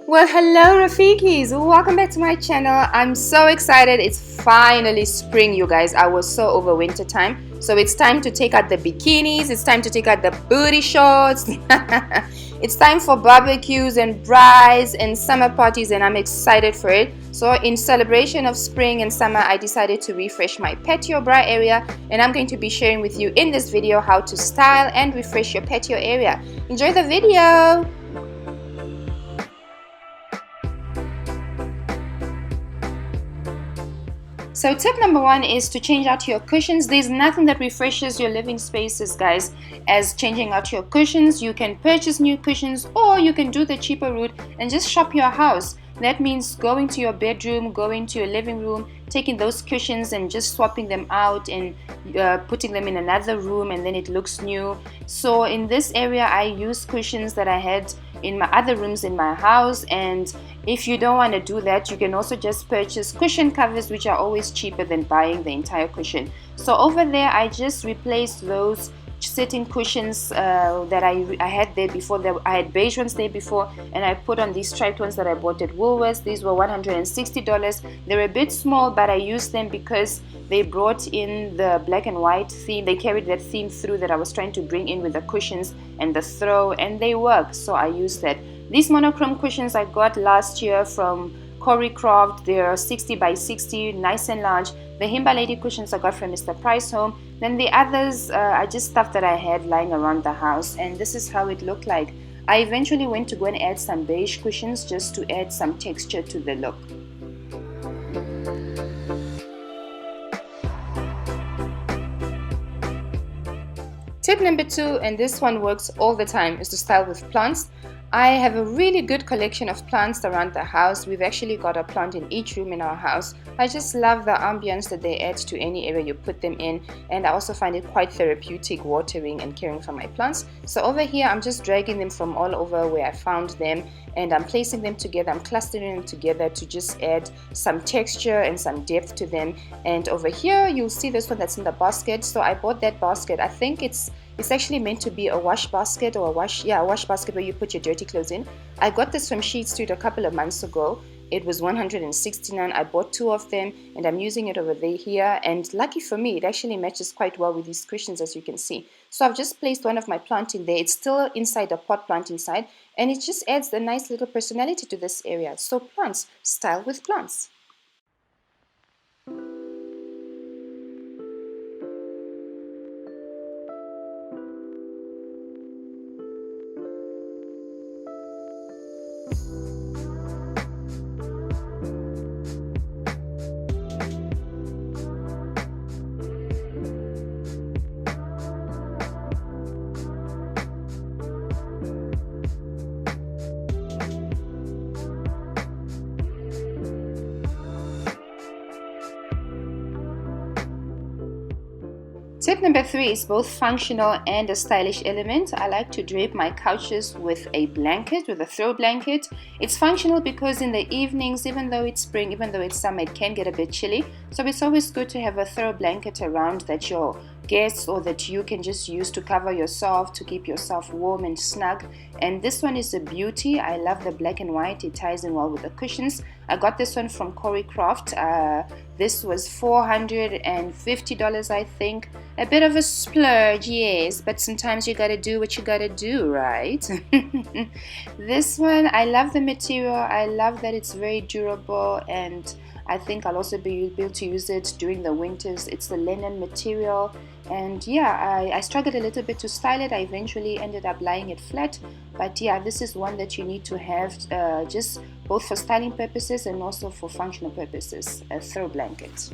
Well, hello Rafikis, welcome back to my channel. I'm so excited. It's finally spring, you guys. I was so over winter time. So it's time to take out the bikinis, it's time to take out the booty shorts. It's time for barbecues and brides and summer parties, and I'm excited for it. So in celebration of spring and summer, I decided to refresh my patio bra area, and I'm going to be sharing with you in this video how to style and refresh your patio area. Enjoy the video. So tip number one is to change out your cushions. There's nothing that refreshes your living spaces, guys, as changing out your cushions. You can purchase new cushions, or you can do the cheaper route and just shop your house. That means going to your bedroom, going to your living room, taking those cushions and just swapping them out and putting them in another room, and then it looks new. So in this area, I use cushions that I had in my other rooms in my house, and if you don't want to do that, you can also just purchase cushion covers, which are always cheaper than buying the entire cushion. So over there, I just replaced those sitting cushions that I had there before. I had beige ones there before, and I put on these striped ones that I bought at Woolworths. These were $160. They're a bit small, but I used them because they brought in the black and white theme. They carried that theme through that I was trying to bring in with the cushions and the throw, and they work, so I used that. These monochrome cushions I got last year from Corey Croft. They're 60 by 60, nice and large. The Himba Lady cushions I got from Mr. Price Home. Then the others are just stuff that I had lying around the house, and this is how it looked like. I eventually went to go and add some beige cushions just to add some texture to the look. Tip number two, and this one works all the time, is to style with plants. I have a really good collection of plants around the house. We've actually got a plant in each room in our house. I just love the ambience that they add to any area you put them in, and I also find it quite therapeutic watering and caring for my plants. So over here, I'm just dragging them from all over where I found them, and I'm placing them together. I'm clustering them together to just add some texture and some depth to them. And over here, you'll see this one that's in the basket. So I bought that basket. I think it's actually meant to be a wash basket, or a wash basket where you put your dirty clothes in. I got this from Sheet Street a couple of months ago. It was $169. I bought two of them, and I'm using it over there here. And lucky for me, it actually matches quite well with these cushions, as you can see. So I've just placed one of my plants in there. It's still inside a pot plant inside, and it just adds a nice little personality to this area. So plants, style with plants. Tip number three is both functional and a stylish element. I like to drape my couches with a blanket, with a throw blanket. It's functional because in the evenings, even though it's spring, even though it's summer, it can get a bit chilly. So it's always good to have a throw blanket around that your guests or that you can just use to cover yourself, to keep yourself warm and snug. And this one is a beauty. I love the black and white. It ties in well with the cushions. I got this one from Corey Croft. This was $450, I think. A bit of a splurge, yes, but sometimes you gotta do what you gotta do, right? This one, I love the material. I love that it's very durable, and I think I'll also be able to use it during the winters. It's the linen material, and yeah, I struggled a little bit to style it. I eventually ended up lying it flat, but yeah, this is one that you need to have just both for styling purposes and also for functional purposes, a throw blanket.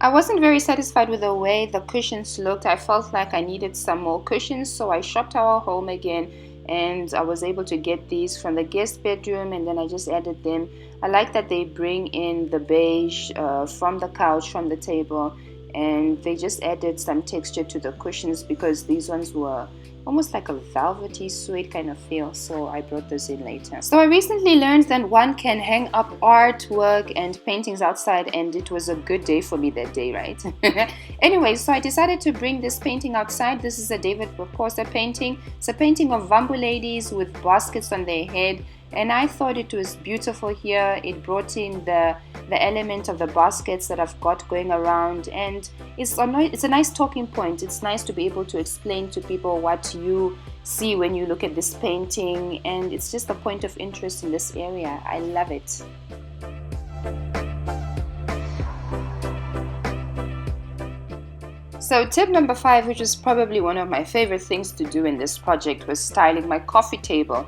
I wasn't very satisfied with the way the cushions looked. I felt like I needed some more cushions, so I shopped our home again, and I was able to get these from the guest bedroom, and then I just added them. I like that they bring in the beige from the couch, from the table, and they just added some texture to the cushions because these ones were almost like a velvety suede kind of feel, so I brought those in later. So I recently learned that one can hang up artwork and paintings outside, and it was a good day for me that day, right? Anyway, so I decided to bring this painting outside. This is a David Bocosa painting. It's a painting of Vambu ladies with baskets on their head, and I thought it was beautiful here. It brought in the element of the baskets that I've got going around, and it's a nice talking point. It's nice to be able to explain to people what you see when you look at this painting, and it's just a point of interest in this area. I love it. So tip number 5, which is probably one of my favorite things to do in this project, was styling my coffee table.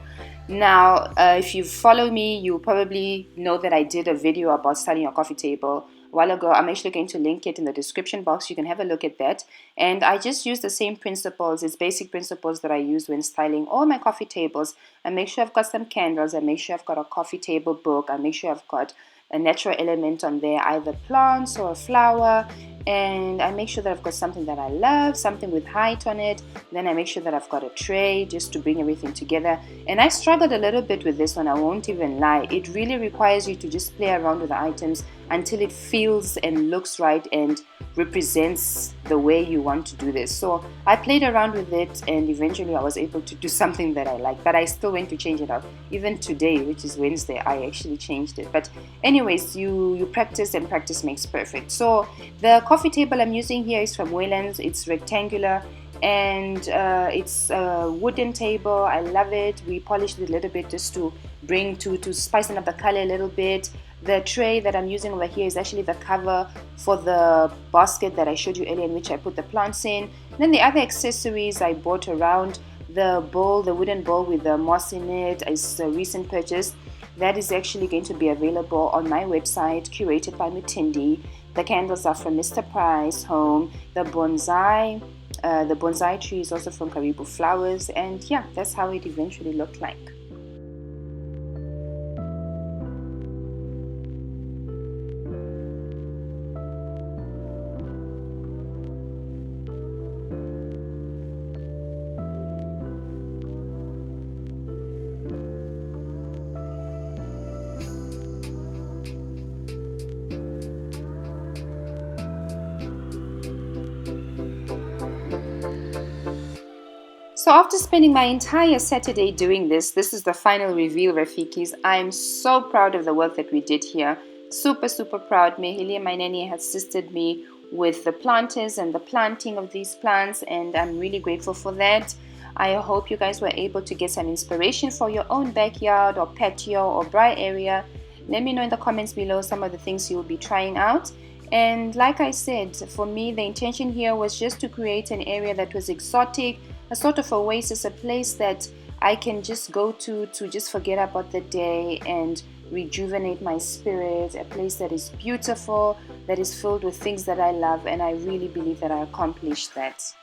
Now, if you follow me, you probably know that I did a video about styling your coffee table a while ago. I'm actually going to link it in the description box. You can have a look at that. And I just use the same principles. It's basic principles that I use when styling all my coffee tables. I make sure I've got some candles. I make sure I've got a coffee table book. I make sure I've got a natural element on there, either plants or a flower, and I make sure that I've got something that I love, something with height on it. Then I make sure that I've got a tray just to bring everything together. And I struggled a little bit with this one, I won't even lie. It really requires you to just play around with the items until it feels and looks right and represents the way you want to do this. So I played around with it, and eventually I was able to do something that I like, but I still went to change it up. Even today, which is Wednesday, I actually changed it. But anyways, you practice, and practice makes perfect. So the coffee table I'm using here is from Wayland's. It's rectangular, and it's a wooden table. I love it. We polished it a little bit just to spice up the color a little bit. The tray that I'm using over here is actually the cover for the basket that I showed you earlier, in which I put the plants in. Then the other accessories I bought around, the bowl, the wooden bowl with the moss in it, is a recent purchase. That is actually going to be available on my website, curated by Mutindi. The candles are from Mr. Price Home. The bonsai tree is also from Karibu Flowers, and yeah, that's how it eventually looked like. So after spending my entire Saturday doing this is the final reveal, Rafikis. I'm so proud of the work that we did here. Super, super proud. Mehili, my nanny, has assisted me with the planters and the planting of these plants, and I'm really grateful for that. I hope you guys were able to get some inspiration for your own backyard or patio or bright area. Let me know in the comments below some of the things you'll be trying out. And like I said, for me, the intention here was just to create an area that was exotic, a sort of oasis, a place that I can just go to just forget about the day and rejuvenate my spirit, a place that is beautiful, that is filled with things that I love, and I really believe that I accomplished that.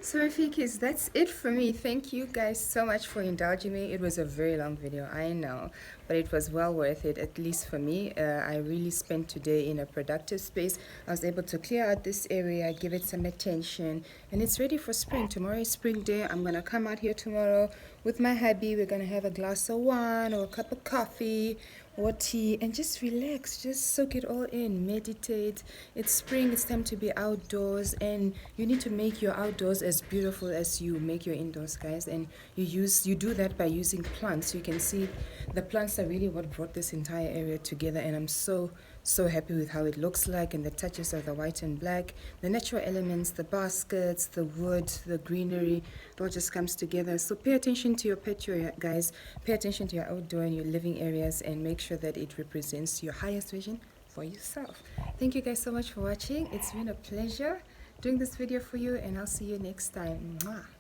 So Rafikis, that's it for me. Thank you guys so much for indulging me. It was a very long video, I know, but it was well worth it, at least for me. I really spent today in a productive space. I was able to clear out this area, give it some attention, and it's ready for spring. Tomorrow is spring day. I'm gonna come out here tomorrow with my hubby. We're gonna have a glass of wine or a cup of coffee or tea and just relax, just soak it all in, meditate. It's spring, it's time to be outdoors, and you need to make your outdoors as beautiful as you make your indoors, guys. And you do that by using plants. You can see the plants are really what brought this entire area together, and I'm so happy with how it looks like, and the touches of the white and black, the natural elements, the baskets, the wood, the greenery. It all just comes together. So pay attention to your patio, guys. Pay attention to your outdoor and your living areas, and make sure that it represents your highest vision for yourself. Thank you guys so much for watching. It's been a pleasure doing this video for you, and I'll see you next time. Mwah.